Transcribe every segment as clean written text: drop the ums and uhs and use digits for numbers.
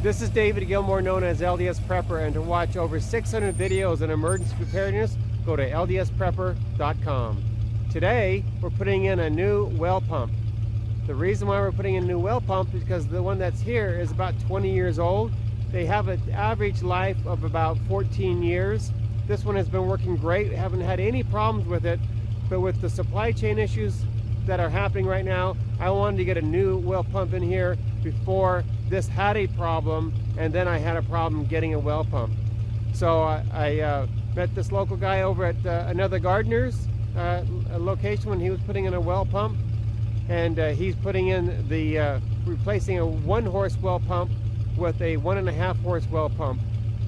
This is David Gilmore, known as LDS Prepper, and to watch over 600 videos on emergency preparedness, go to ldsprepper.com. Today, we're putting in a new well pump. The reason why we're putting in a new well pump is because the one that's here is about 20 years old. They have an average life of about 14 years. This one has been working great. We haven't had any problems with it, but with the supply chain issues that are happening right now, I wanted to get a new well pump in here before this had a problem, and then I had a problem getting a well pump. So I met this local guy over at another gardener's location when he was putting in a well pump, and he's putting in the replacing a 1-horse well pump with a 1.5-horse well pump,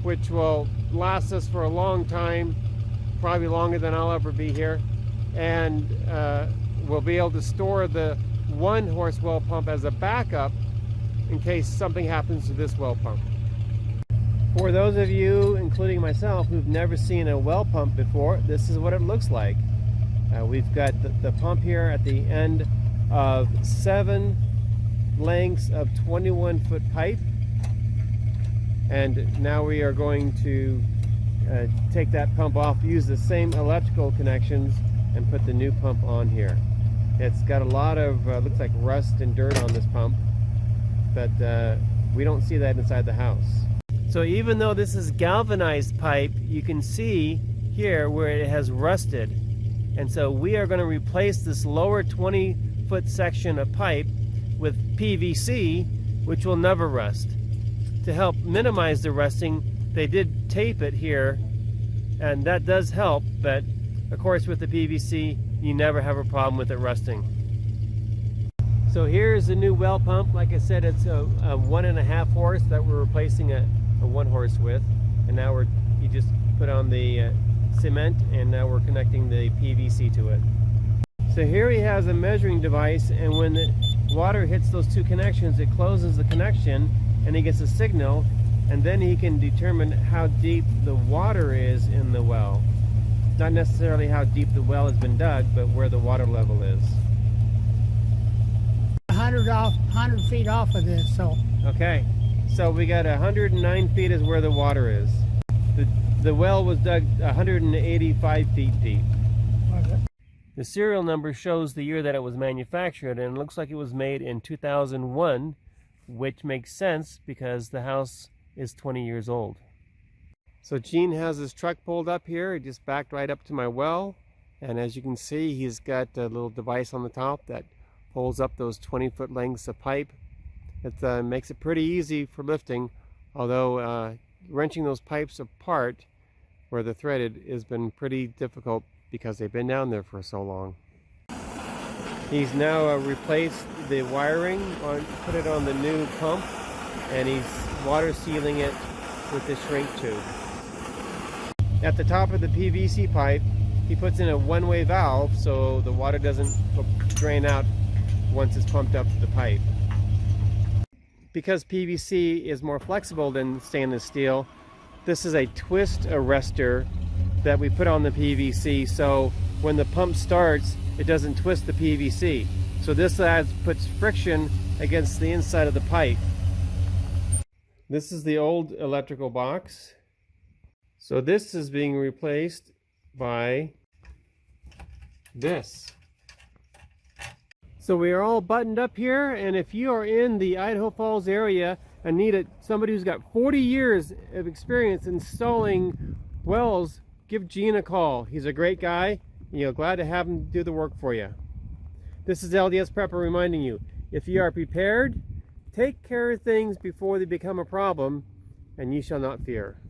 which will last us for a long time, probably longer than I'll ever be here, and we'll be able to store the 1-horse well pump as a backup in case something happens to this well pump. For those of you, including myself, who've never seen a well pump before, this is what it looks like. We've got the pump here at the end of 7 lengths of 21-foot pipe, and now we are going to take that pump off, use the same electrical connections, and put the new pump on here. It's got a lot of looks like rust and dirt on this pump, but we don't see that inside the house. So even though this is galvanized pipe, you can see here where it has rusted, and so we are going to replace this lower 20-foot section of pipe with PVC, which will never rust. To help minimize the rusting, they did tape it here, and that does help, but of course with the PVC you never have a problem with it rusting. So here's the new well pump. Like I said, it's a 1.5 horse that we're replacing a 1 horse with, and now you just put on the cement, and now we're connecting the PVC to it. So here he has a measuring device, and when the water hits those 2 connections, it closes the connection and he gets a signal, and then he can determine how deep the water is in the well. Not necessarily how deep the well has been dug, but where the water level is. 100 feet off of this, so. Okay, so we got 109 feet is where the water is. The well was dug 185 feet deep. The serial number shows the year that it was manufactured, and it looks like it was made in 2001, which makes sense because the house is 20 years old. So Gene has his truck pulled up here. He just backed right up to my well, and as you can see, he's got a little device on the top that pulls up those 20-foot lengths of pipe. It makes it pretty easy for lifting, although wrenching those pipes apart where they're threaded has been pretty difficult because they've been down there for so long. He's now replaced the wiring, put it on the new pump, and he's water sealing it with the shrink tube. At the top of the PVC pipe, he puts in a one-way valve so the water doesn't drain out once it's pumped up to the pipe. Because PVC is more flexible than stainless steel, this is a twist arrestor that we put on the PVC, so when the pump starts, it doesn't twist the PVC. So this puts friction against the inside of the pipe. This is the old electrical box. So this is being replaced by this. So we are all buttoned up here, and if you are in the Idaho Falls area and need somebody who's got 40 years of experience installing wells, give Gene a call. He's a great guy. You're glad to have him do the work for you. This is LDS Prepper reminding you, if you are prepared, take care of things before they become a problem, and ye shall not fear.